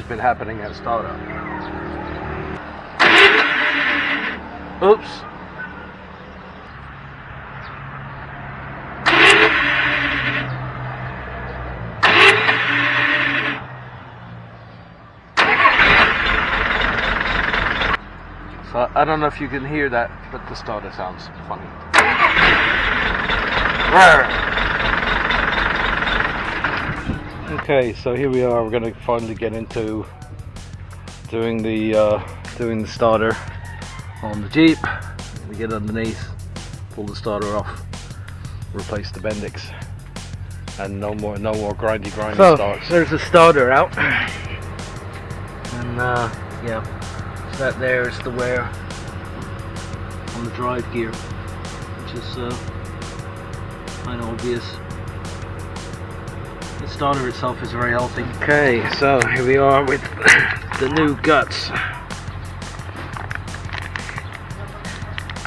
has been happening at startup. Oops. So I don't know if you can hear that, but the starter sounds funny. Okay, so here we are. We're going to finally get into doing the starter on the Jeep. We get underneath, pull the starter off, replace the Bendix, and no more grindy starts. There's the starter out, and yeah, that there is the wear on the drive gear, which is kind of obvious. The starter itself is very healthy. Okay, so here we are with the new guts.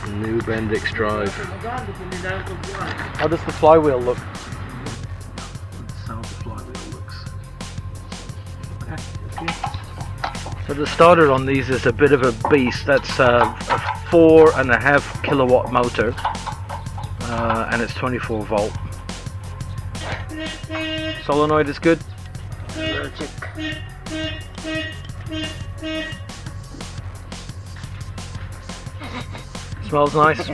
The new Bendix drive. How does the flywheel look? That's how the flywheel looks. Okay. So the starter on these is a bit of a beast. That's a 4.5 kilowatt motor, and it's 24 volt. Solenoid is good. Smells nice.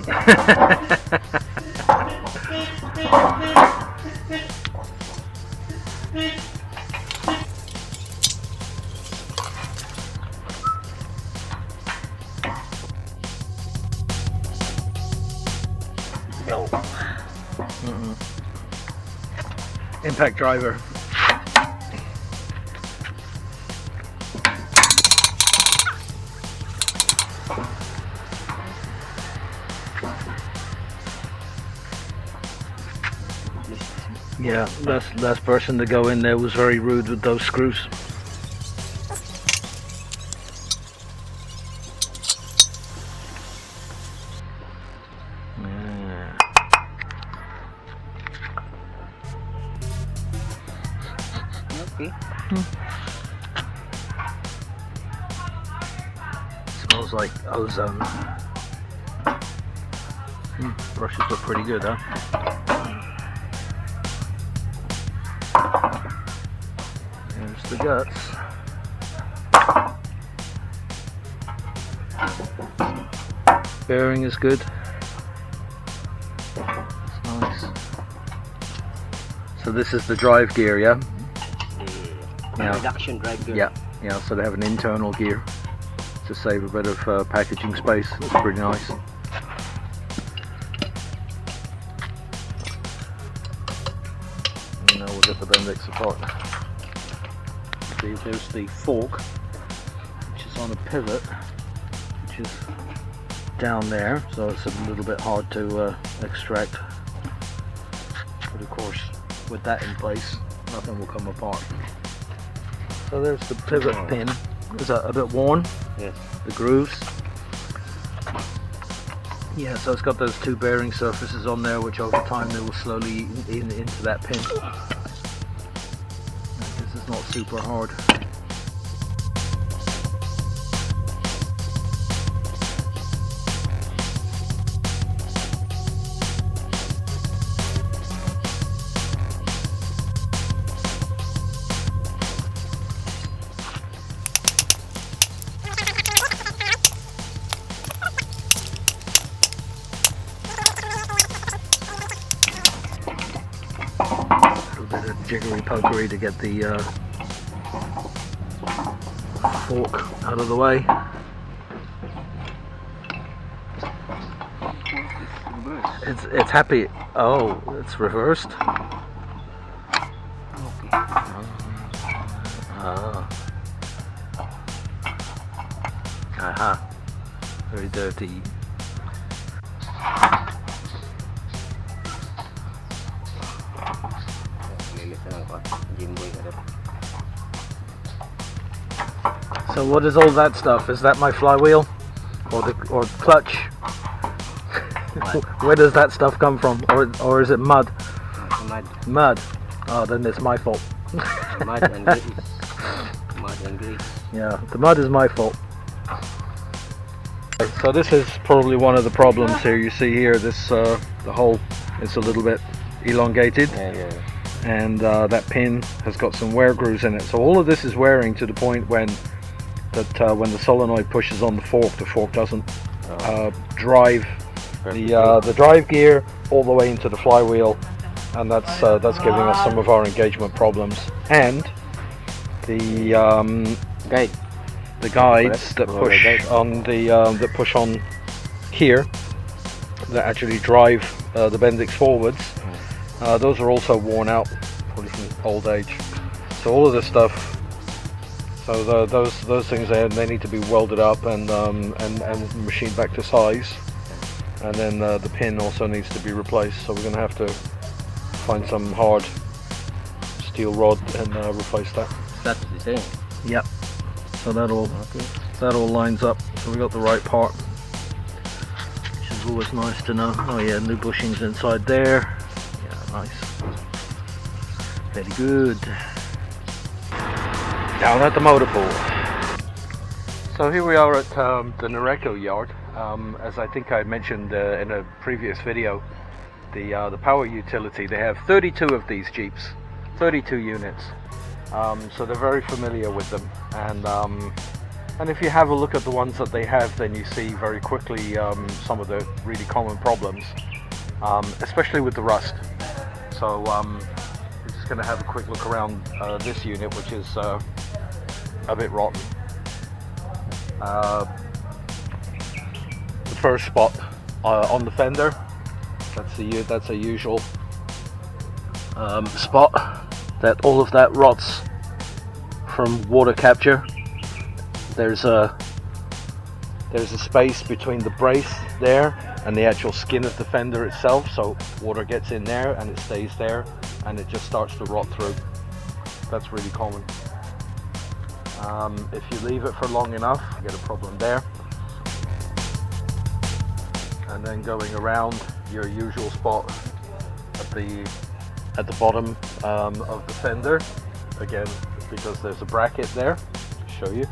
Impact driver. Yeah, last person to go in there was very rude with those screws. Yeah. Okay. Smells like ozone. Brushes look pretty good, huh? There's the guts. Bearing is good. It's nice. So this is the drive gear, yeah? Yeah. Reduction drive gear. Yeah. So they have an internal gear to save a bit of packaging space. That's pretty nice. And now we'll get the Bendix apart. See, there's the fork, which is on a pivot, which is down there, so it's a little bit hard to extract. But of course, with that in place, nothing will come apart. So there's the pivot pin. Is that a bit worn? Yes. The grooves. Yeah, so it's got those two bearing surfaces on there, which over time they will slowly eat into that pin. This is not super hard. Jiggery pokery to get the fork out of the way. It's happy. Oh, it's reversed. Aha. Very dirty. So what is all that stuff? Is that my flywheel? Or clutch? Where does that stuff come from? Or is it mud? Mud. Mud. Oh, then it's my fault. Mud and this is mud. Mud and grease. Yeah, the mud is my fault. So this is probably one of the problems here. You see here, this the hole is a little bit elongated, and that pin has got some wear grooves in it. So all of this is wearing to the point when the solenoid pushes on the fork doesn't drive the drive gear all the way into the flywheel, and that's giving us some of our engagement problems. And the guides that push on here, that actually drive the Bendix forwards, those are also worn out, probably from old age. So all of this stuff, so those things they need to be welded up and machined back to size, and then the pin also needs to be replaced. So we're going to have to find some hard steel rod and replace that. That's the same. Yep. So that all lines up. So we got the right part, which is always nice to know. Oh yeah, new bushings inside there. Yeah, nice. Very good. Down at the motor pool. So here we are at the Noreco yard. As I think I mentioned in a previous video, the power utility, they have 32 of these Jeeps, 32 units. So they're very familiar with them, and if you have a look at the ones that they have, then you see very quickly some of the really common problems, especially with the rust. So we're just going to have a quick look around this unit, which is a bit rotten. The first spot on the fender, that's a usual spot. That all of that rots from water capture. There's a space between the brace there and the actual skin of the fender itself, so water gets in there and it stays there and it just starts to rot through. That's really common. If you leave it for long enough, you get a problem there. And then going around your usual spot at the bottom of the fender, again, because there's a bracket there. Show you.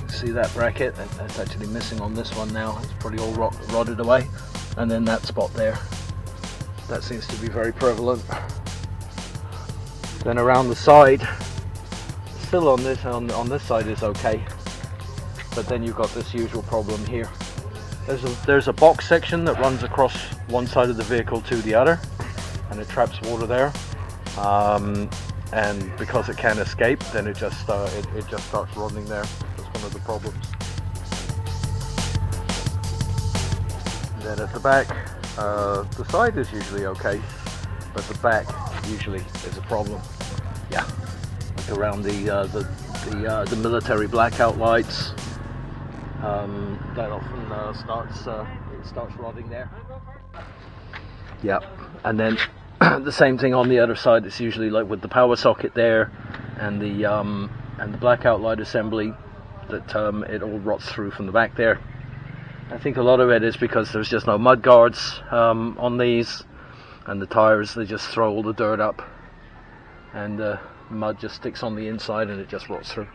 See that bracket? That's actually missing on this one now. It's probably all rotted away. And then that spot there. That seems to be very prevalent. Then around the side, still on this side is okay, but then you've got this usual problem here. There's a box section that runs across one side of the vehicle to the other, and it traps water there. And because it can't escape, then it just starts running there. That's one of the problems. And then at the back, the side is usually okay, but the back usually is a problem. Yeah, like around the military blackout lights. That often starts rotting there. Yeah, and then the same thing on the other side. It's usually like with the power socket there, and the blackout light assembly, that it all rots through from the back there. I think a lot of it is because there's just no mud guards on these, and the tires, they just throw all the dirt up, and the mud just sticks on the inside and it just rots through.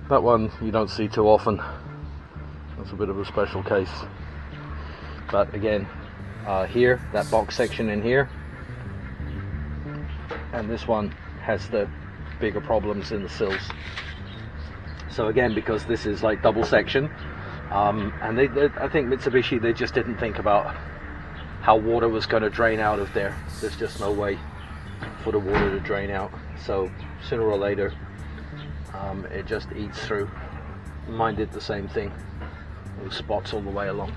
That one you don't see too often. That's a bit of a special case. But again, here, that box section in here, and this one has the bigger problems in the sills. So again, because this is like double section, and I think Mitsubishi, they just didn't think about how water was going to drain out of there. There's just no way for the water to drain out. So sooner or later, it just eats through. Mine did the same thing. Little spots all the way along.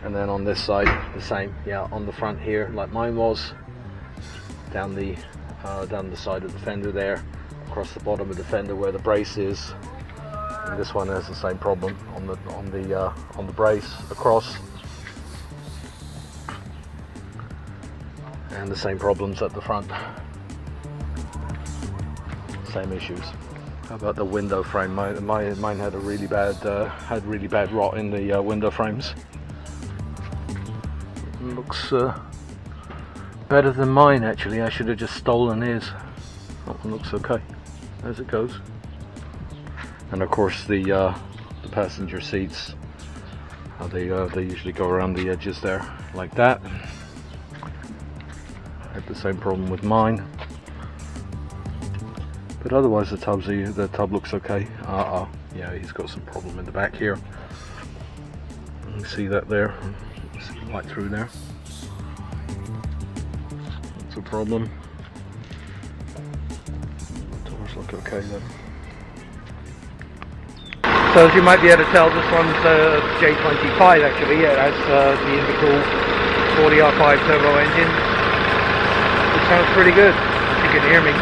And then on this side, the same. Yeah, on the front here, like mine was, down the side of the fender there, across the bottom of the fender where the brace is. And this one has the same problem on the brace across, and the same problems at the front. Same issues. How about the window frame? Mine had a really bad rot in the window frames. one looks better than mine actually. I should have just stolen his. That one looks okay as it goes. And of course the passenger seats, they usually go around the edges there like that. I had the same problem with mine, but otherwise the tub looks okay. Yeah, he's got some problem in the back here. You can see that there, see right through there. That's a problem. Doors look okay then. So as you might be able to tell, this one's J25 actually. It has the Indicool 40R5 turbo engine. It sounds pretty good, if you can hear me.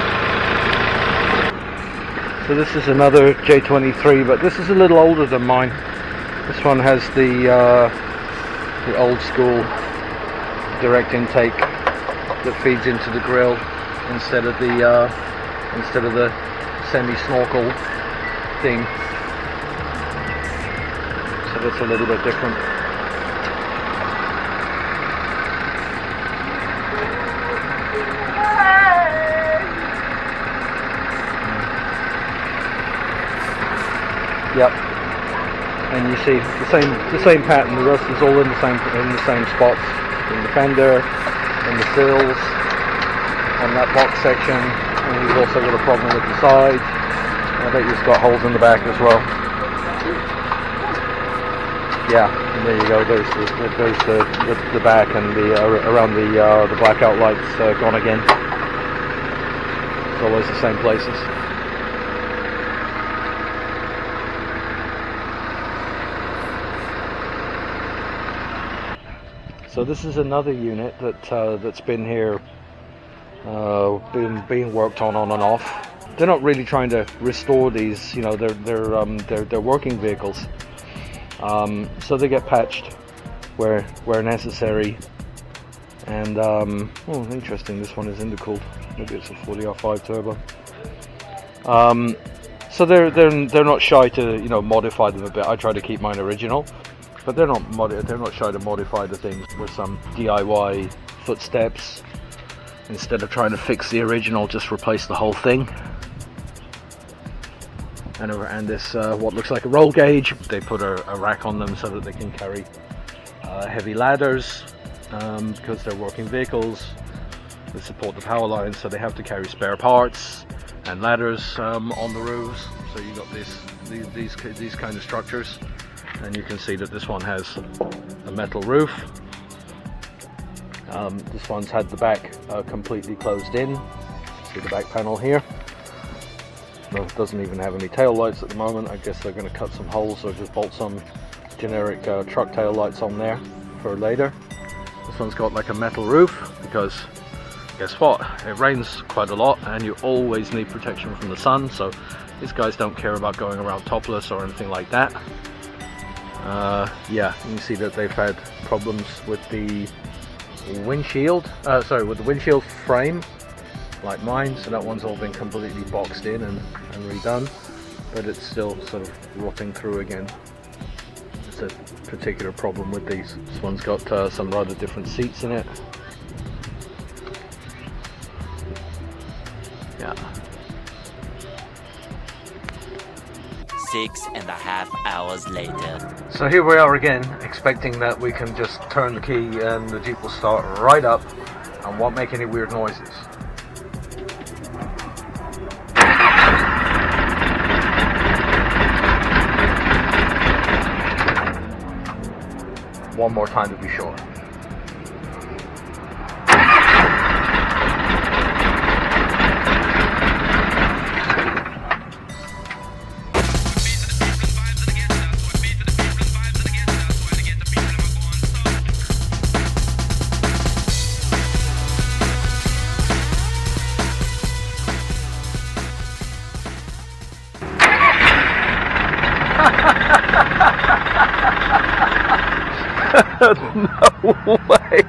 So this is another J23, but this is a little older than mine. This one has the old school direct intake that feeds into the grill instead of the semi-snorkel thing. So that's a little bit different. Yep. And you see the same pattern. The rust is all in the same spots, in the fender, in the sills, on that box section. And you've also got a problem with the sides. I bet you've got holes in the back as well. Yeah, and there you go. There's the back and the around the blackout lights gone again. It's always the same places. So this is another unit that's been here, being worked on and off. They're not really trying to restore these, you know, they're working vehicles. So they get patched where necessary. And oh, interesting. This one is Indicooled. Maybe it's a 40R5 turbo. So they're not shy to, you know, modify them a bit. I try to keep mine original. But they're not shy to modify the things with some DIY footsteps. Instead of trying to fix the original, just replace the whole thing. And this what looks like a roll gauge, they put a rack on them so that they can carry heavy ladders because they're working vehicles. They support the power lines, so they have to carry spare parts and ladders on the roofs. So you got these kind of structures. And you can see that this one has a metal roof. This one's had the back completely closed in. See the back panel here. No, it doesn't even have any tail lights at the moment. I guess they're going to cut some holes or just bolt some generic truck tail lights on there for later. This one's got like a metal roof because guess what? It rains quite a lot and you always need protection from the sun. So these guys don't care about going around topless or anything like that. Yeah, you can see that they've had problems with the windshield, with the windshield frame, like mine, so that one's all been completely boxed in and redone, but it's still sort of rotting through again. It's a particular problem with these. This one's got some rather different seats in it. Yeah. 6.5 hours later. So here we are again, expecting that we can just turn the key and the Jeep will start right up and won't make any weird noises. One more time to be sure. No way!